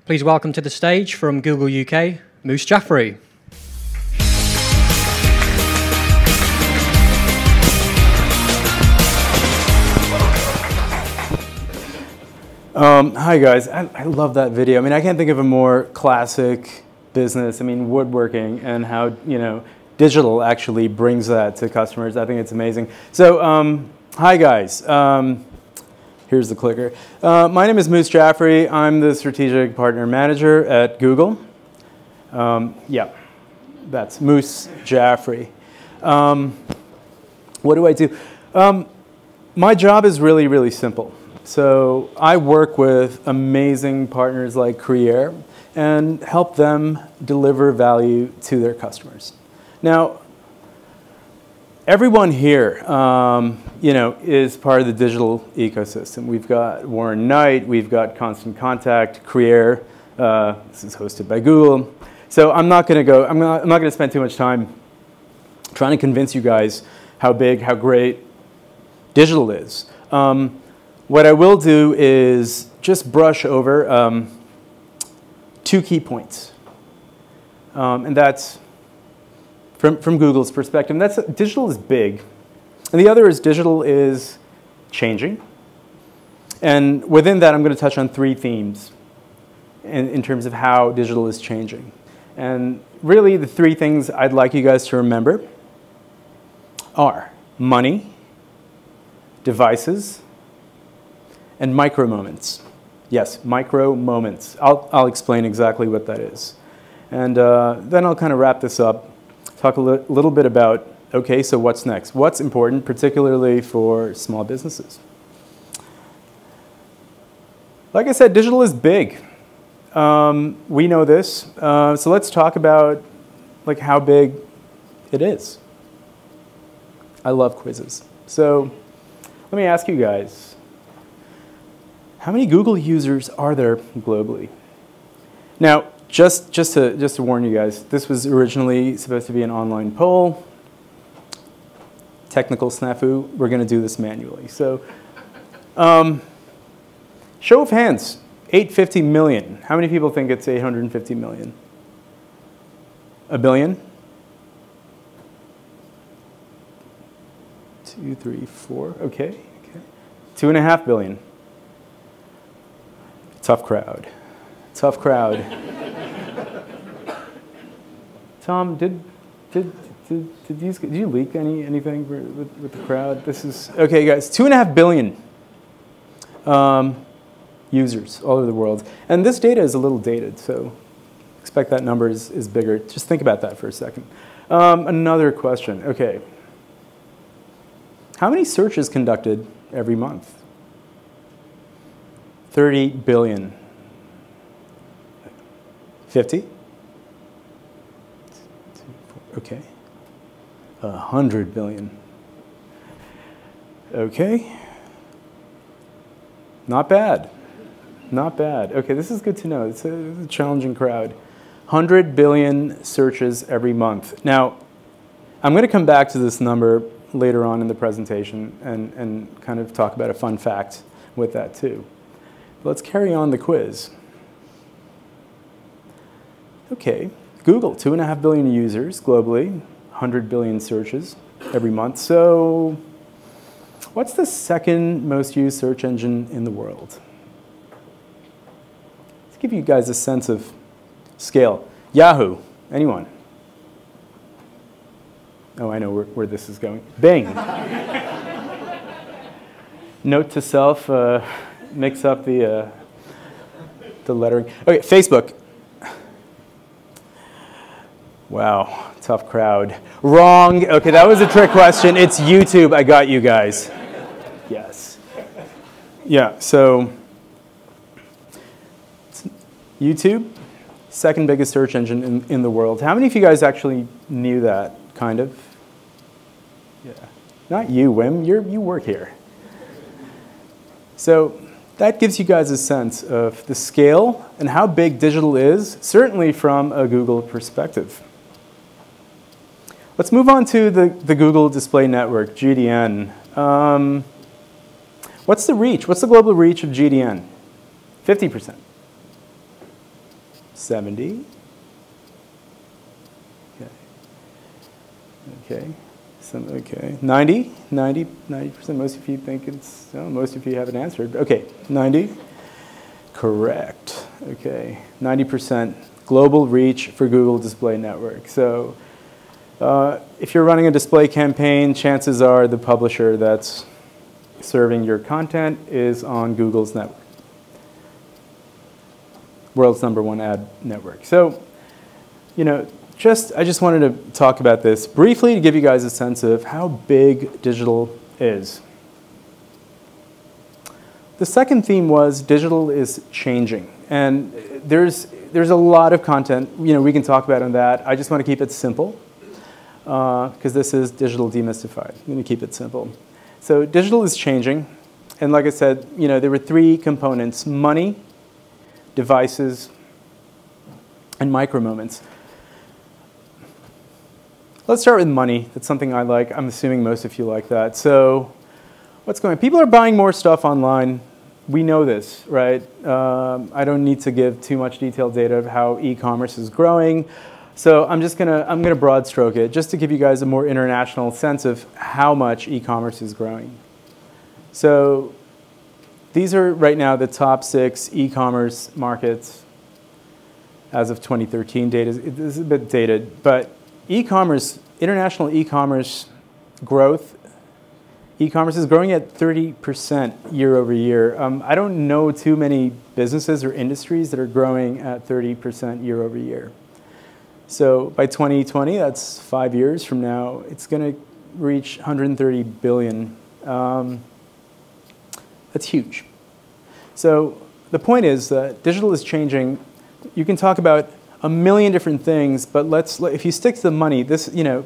Please welcome to the stage from Google UK, Moose Jaffrey. Hi guys, I love that video. I mean, I can't think of a more classic business. I mean, woodworking and how, digital actually brings that to customers. I think it's amazing. So, hi guys. Here's the clicker. My name is Moose Jaffrey. I'm the Strategic Partner Manager at Google. Yeah, that's Moose Jaffrey. What do I do? My job is really, really simple. So I work with amazing partners like Creare and help them deliver value to their customers. Now, everyone here, is part of the digital ecosystem. We've got Warren Knight, we've got Constant Contact, Creare. This is hosted by Google. So I'm not going to spend too much time trying to convince you guys how big, how great digital is. What I will do is just brush over two key points. And that's from Google's perspective. And that's digital is big. And the other is digital is changing. And within that, I'm going to touch on three themes in terms of how digital is changing. And really, the three things I'd like you guys to remember are money, devices, and micro moments. Yes, micro moments. I'll explain exactly what that is. And then I'll kind of wrap this up, talk a little bit about, okay, so what's next? What's important, particularly for small businesses? Like I said, digital is big. We know this. So let's talk about how big it is. I love quizzes. So let me ask you guys, how many Google users are there globally? Now, just to warn you guys, this was originally supposed to be an online poll. Technical snafu, we're going to do this manually. So, show of hands, 850 million. How many people think it's 850 million? A billion? 2, 3, 4, okay. 2.5 billion. Tough crowd. Tough crowd. Tom, did you leak anything with the crowd? This is okay, guys. 2.5 billion users all over the world, and this data is a little dated, so expect that number is bigger. Just think about that for a second. Another question. Okay, how many searches conducted every month? 30 billion. 50? Okay. 100 billion. Okay. Not bad. Not bad. Okay, this is good to know. It's a challenging crowd. 100 billion searches every month. Now, I'm going to come back to this number later on in the presentation and kind of talk about a fun fact with that too. Let's carry on the quiz. Okay, Google, 2.5 billion users globally, 100 billion searches every month. So what's the second most used search engine in the world? Let's give you guys a sense of scale. Yahoo, anyone? Oh, I know where this is going. Bing. Note to self, mix up the lettering. Okay, Facebook. Wow, tough crowd. Wrong. Okay, that was a trick question. It's YouTube. I got you guys. Yes. Yeah, so YouTube, second biggest search engine in the world. How many of you guys actually knew that, kind of? Yeah. Not you, Wim. You work here. So that gives you guys a sense of the scale and how big digital is, certainly from a Google perspective. Let's move on to the Google Display Network, GDN. What's the reach? What's the global reach of GDN? 50%. 70. Okay. Okay. 90? 90%. Most of you think it's, no, most of you haven't answered. Okay, 90. Correct. Okay, 90% global reach for Google Display Network. So if you're running a display campaign, chances are the publisher that's serving your content is on Google's network. World's #1 ad network. So, you know, I just wanted to talk about this briefly to give you guys a sense of how big digital is. The second theme was digital is changing. And there's a lot of content, you know, we can talk about on that. I just want to keep it simple because this is digital demystified. I'm going to keep it simple. So digital is changing. And like I said, you know, there were 3 components: money, devices, and micro moments. Let's start with money. That's something I like. I'm assuming most of you like that. So what's going on? People are buying more stuff online. We know this, right? I don't need to give too much detailed data of how e-commerce is growing. So I'm gonna broad stroke it just to give you guys a more international sense of how much e-commerce is growing. So these are right now the top 6 e-commerce markets as of 2013 data. This is a bit dated, but e-commerce, international e-commerce growth, e-commerce is growing at 30% year over year. I don't know too many businesses or industries that are growing at 30% year over year. So by 2020, that's 5 years from now, it's going to reach 130 billion. That's huge. So the point is that digital is changing. You can talk about a million different things, but if you stick to the money,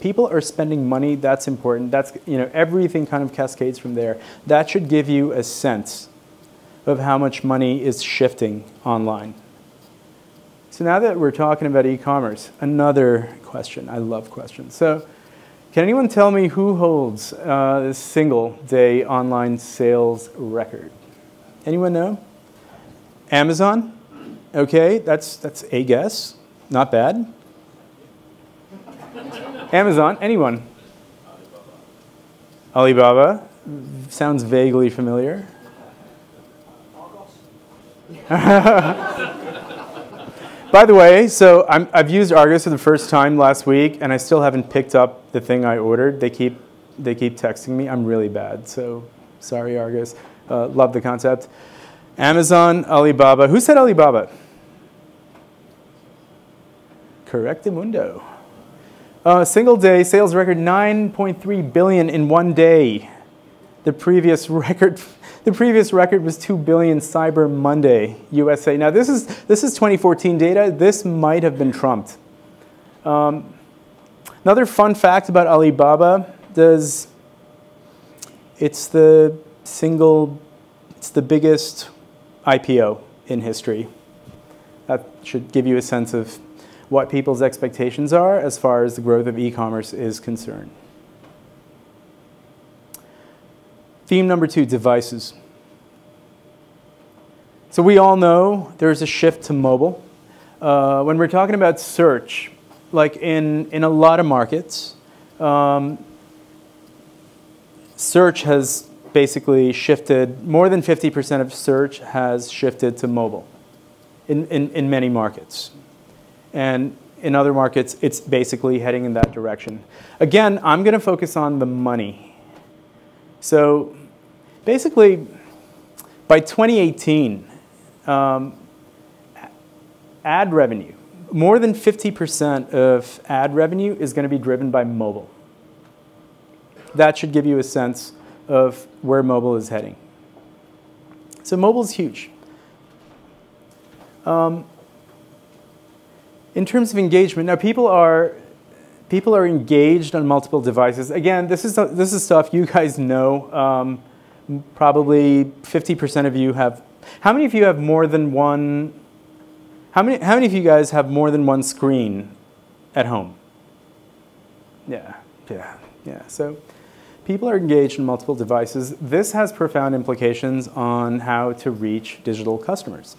people are spending money, that's important. That's, everything kind of cascades from there. That should give you a sense of how much money is shifting online. So now that we're talking about e-commerce, another question. I love questions. So can anyone tell me who holds this single-day online sales record? Anyone know? Amazon? Okay, that's a guess. Not bad. Amazon, anyone? Alibaba. Sounds vaguely familiar. By the way, so I've used Argos for the first time last week, and I still haven't picked up the thing I ordered. They keep texting me. I'm really bad, so sorry, Argos. Love the concept. Amazon, Alibaba. Who said Alibaba? Correctamundo. Single day sales record 9.3 billion in one day. The previous record was 2 billion Cyber Monday, USA. Now this is 2014 data. This might have been trumped. Another fun fact about Alibaba it's the biggest IPO in history. That should give you a sense of what people's expectations are as far as the growth of e-commerce is concerned. Theme number 2, devices. So we all know there's a shift to mobile. When we're talking about search, like in a lot of markets, search has basically shifted, more than 50% of search has shifted to mobile in many markets. And in other markets, it's basically heading in that direction. Again, I'm going to focus on the money. So basically, by 2018, ad revenue, more than 50% of ad revenue is going to be driven by mobile. That should give you a sense of where mobile is heading. So mobile is huge. In terms of engagement, now people are engaged on multiple devices. Again, this is stuff you guys know. Probably 50% of you have. How many of you have more than one? How many of you guys have more than one screen at home? Yeah. So people are engaged in multiple devices. This has profound implications on how to reach digital customers.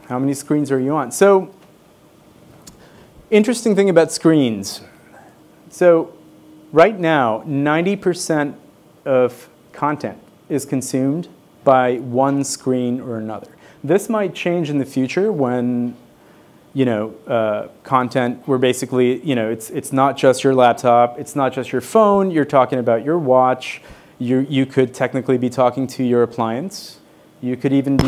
How many screens are you on? So, interesting thing about screens. So, right now, 90% of content is consumed by one screen or another. This might change in the future when, content where basically, it's not just your laptop, it's not just your phone. You're talking about your watch. You could technically be talking to your appliance. You could even be,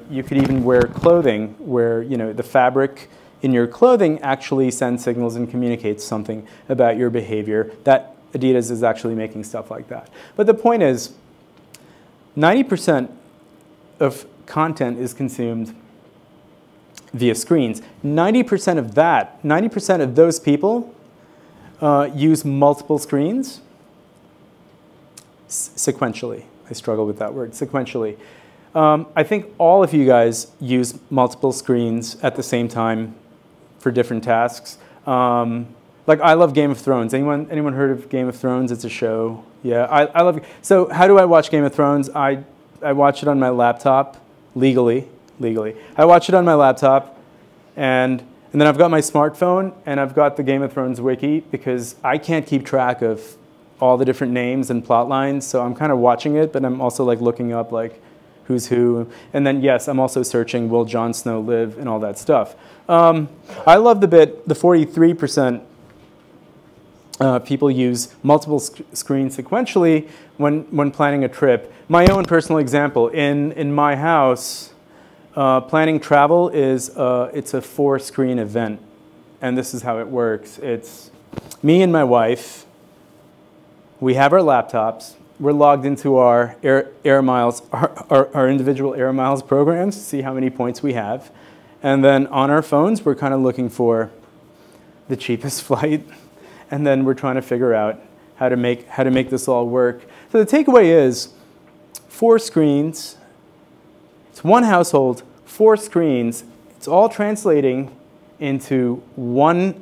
you could even wear clothing where, the fabric in your clothing actually sends signals and communicates something about your behavior. That Adidas is actually making stuff like that. But the point is, 90% of content is consumed via screens. 90% of that, 90% of those people use multiple screens sequentially. I struggle with that word, sequentially. I think all of you guys use multiple screens at the same time for different tasks. Like I love Game of Thrones. Anyone heard of Game of Thrones? It's a show. Yeah, I love it. So how do I watch Game of Thrones? I watch it on my laptop, legally. I watch it on my laptop, and then I've got my smartphone, and I've got the Game of Thrones wiki, because I can't keep track of all the different names and plot lines, so I'm kind of watching it, but I'm also like looking up like who's who. And then yes, I'm also searching, will Jon Snow live, and all that stuff. I love the bit, the 43% people use multiple screens sequentially when planning a trip. My own personal example, in my house, planning travel is it's a 4-screen event, and this is how it works. It's me and my wife. We have our laptops. We're logged into our Air Miles, our individual Air Miles programs to see how many points we have, and then on our phones, we're kind of looking for the cheapest flight, and then we're trying to figure out how to make this all work. So the takeaway is 4 screens. It's one household, 4 screens. It's all translating into one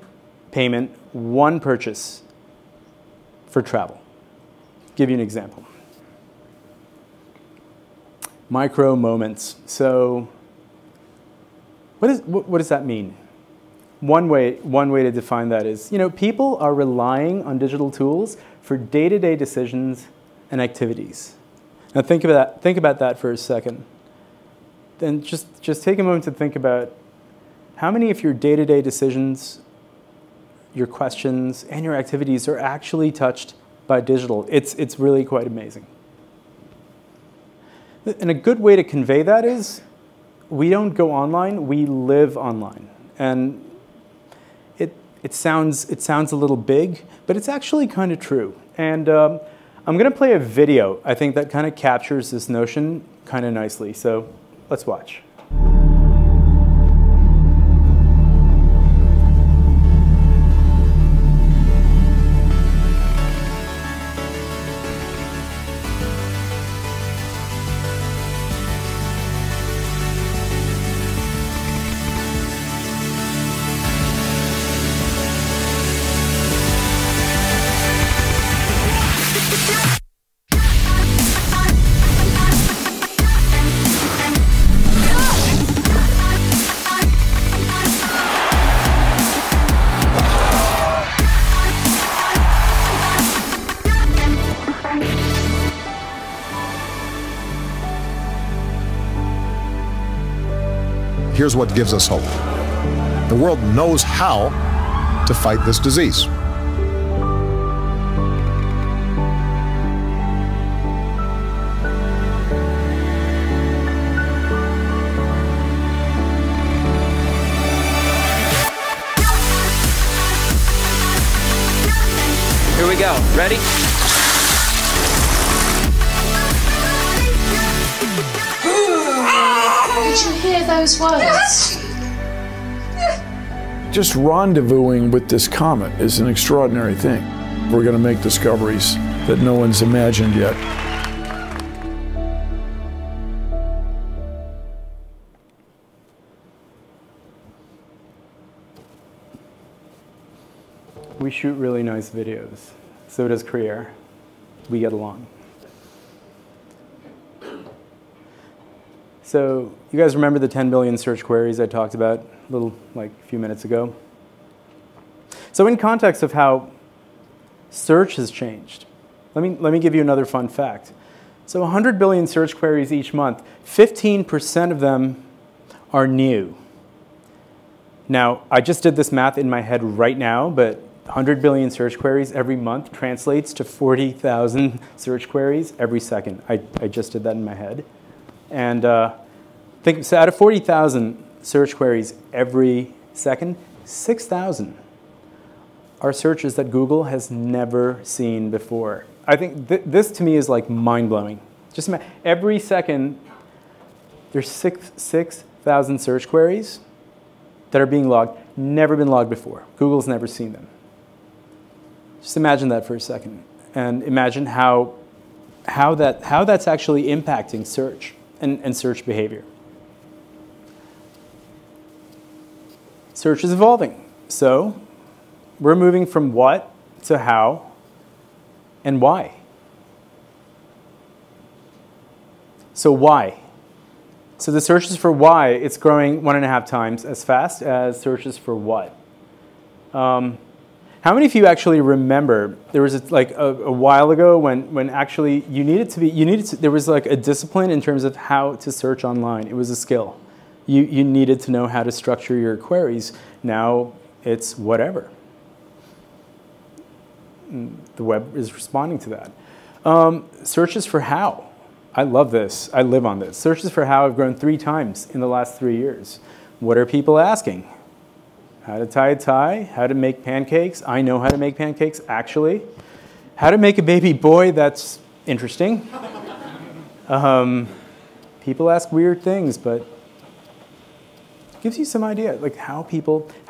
payment, one purchase for travel. Give you an example. Micro moments. So what does that mean? One way to define that is, people are relying on digital tools for day-to-day decisions and activities. Now think about that for a second. Then just take a moment to think about how many of your day-to-day decisions, your questions, and your activities are actually touched by digital. It's really quite amazing. And a good way to convey that is, we don't go online, we live online. And it sounds a little big, but it's actually kind of true. And I'm going to play a video, I think, that kind of captures this notion kind of nicely. So let's watch. Here's what gives us hope. The world knows how to fight this disease. Here we go. Ready? Did you hear those words? Just rendezvousing with this comet is an extraordinary thing. We're going to make discoveries that no one's imagined yet. We shoot really nice videos. So does Creer. We get along. So you guys remember the 10 billion search queries I talked about a few minutes ago? So in context of how search has changed, let me give you another fun fact. So 100 billion search queries each month, 15% of them are new. Now, I just did this math in my head right now, but 100 billion search queries every month translates to 40,000 search queries every second. I just did that in my head. And so out of 40,000 search queries every second, 6,000 are searches that Google has never seen before. I think this to me is like mind-blowing. Just every second, there's 6,000 search queries that are being logged, never been logged before. Google's never seen them. Just imagine that for a second, and imagine how that's actually impacting search and search behavior. Search is evolving, so we're moving from what to how and why. So why? So the searches for why, it's growing 1.5 times as fast as searches for what. How many of you actually remember there was a while ago when actually there was like a discipline in terms of how to search online. It was a skill. You needed to know how to structure your queries. Now it's whatever. The web is responding to that. Searches for how. I love this. I live on this. Searches for how have grown 3 times in the last 3 years. What are people asking? How to tie a tie, how to make pancakes. I know how to make pancakes, actually. How to make a baby boy, that's interesting. People ask weird things, but it gives you some idea, like how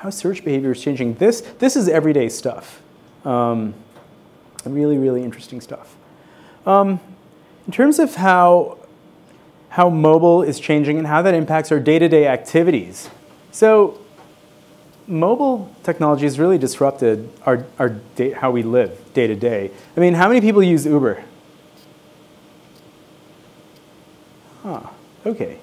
search behavior is changing. This is everyday stuff. Really, really interesting stuff. In terms of how mobile is changing and how that impacts our day-to-day activities. So mobile technology has really disrupted how we live day to day. I mean, how many people use Uber? Okay.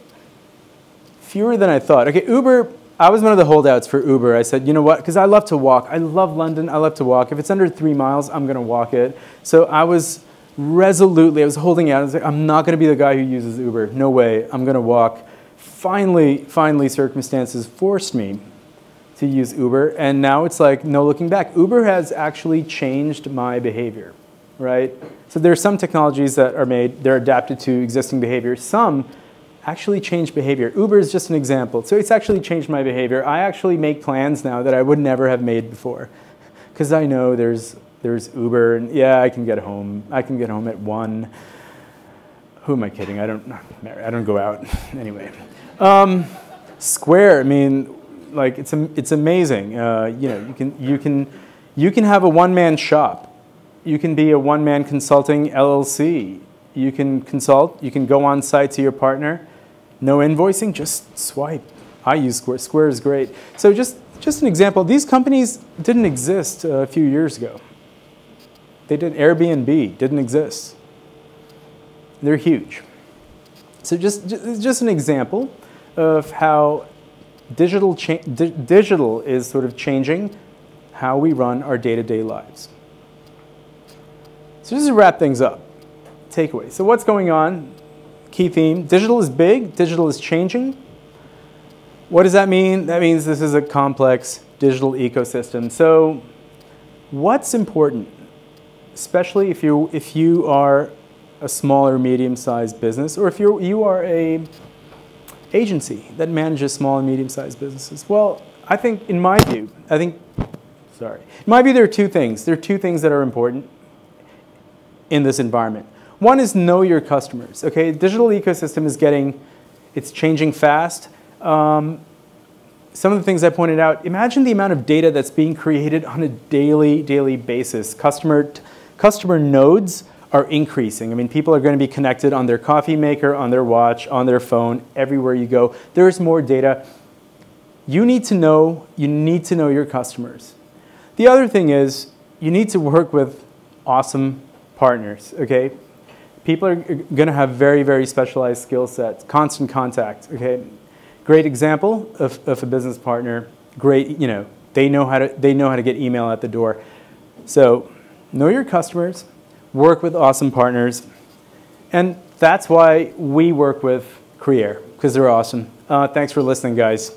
Fewer than I thought. Okay, Uber, I was one of the holdouts for Uber. I said, you know what, because I love to walk. I love London, I love to walk. If it's under 3 miles, I'm gonna walk it. So I was holding out. I was like, I'm not gonna be the guy who uses Uber. No way, I'm gonna walk. Finally, circumstances forced me to use Uber, and now it's like no looking back. Uber has actually changed my behavior, right? So there are some technologies that are they're adapted to existing behavior. Some actually change behavior. Uber is just an example. So it's actually changed my behavior. I actually make plans now that I would never have made before, because I know there's Uber, and yeah, I can get home. I can get home at 1. Who am I kidding? I don't go out anyway. Square. I mean, like it's amazing. You know, you can have a one-man shop. You can be a one-man consulting LLC. You can consult. You can go on site to your partner. No invoicing, just swipe. I use Square. Square is great. So just an example. These companies didn't exist a few years ago. They didn't. Airbnb didn't exist. They're huge. So just an example of how digital is sort of changing how we run our day-to-day lives. So just to wrap things up, takeaway. So what's going on? Key theme, digital is big, digital is changing. What does that mean? That means this is a complex digital ecosystem. So what's important, especially if you are a small or medium-sized business, or if you are a agency that manages small and medium-sized businesses? Well, I think, in my view, there are 2 things. There are 2 things that are important in this environment. One is know your customers. Okay, digital ecosystem it's changing fast. Some of the things I pointed out, imagine the amount of data that's being created on a daily basis. Customer nodes are increasing. I mean, people are going to be connected on their coffee maker, on their watch, on their phone, everywhere you go. There's more data. You need to know your customers. The other thing is you need to work with awesome partners, okay? people are going to have very, very specialized skill sets. Constant contact, okay? Great example of a business partner. Great, you know, they know how to get email at the door. So know your customers, work with awesome partners, and that's why we work with Creare, because they're awesome. Thanks for listening, guys.